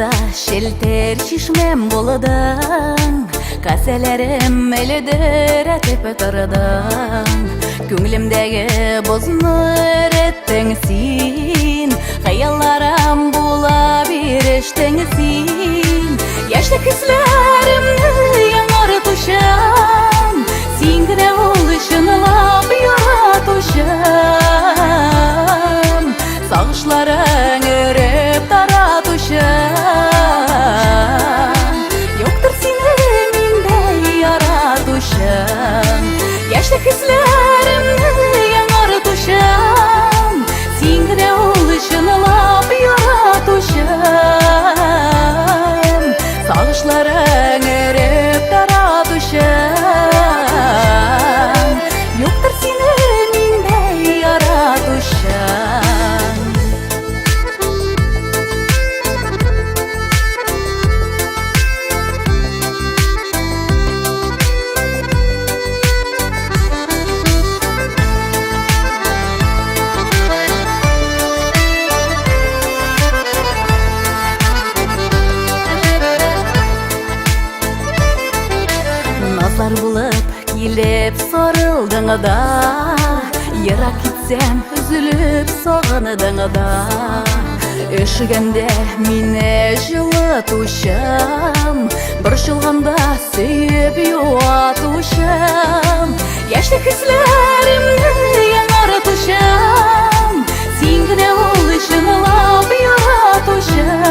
Анда шелтер шишмем болыдың, кәселерім әлідір әтепе тұрыдың. Көңілімдегі бозны әреттің син, қаяларым була берештің син. Яшты күзлерімді яңар тұшам, син гіне ол үшін лап яратушам. Сағышларың өріп таратушам, yoktır seni minde yaratuşam. Yaşlı kızlarımı yanartuşam, singre oluşunu lap yaratuşam. Sağışlarың өріп таратушам, yoktır seni minde yaratuşam. Назар булып килеп сарылдыңда, Ерак кетсем үзіліп сағыныңда. Өшігенде мені жылытушам, бір жылғанда сүйіп юатушам. Яшты күзлерімді яңартушам, сен гіне ол үшін лап яратушам.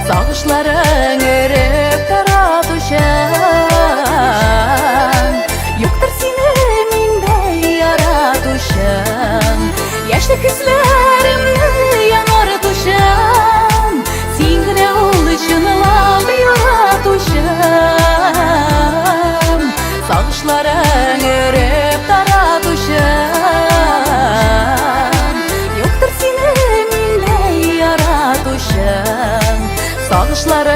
Сағышларың өріп таратушам, yoktır seni minde yaratuşam. Yaşlı kızlarımı yanartuşam, sen gine ol için lap yaratuşam. Sağışlarың örüp taratuşam, yoktır seni minde yaratuşam. Sağışlarың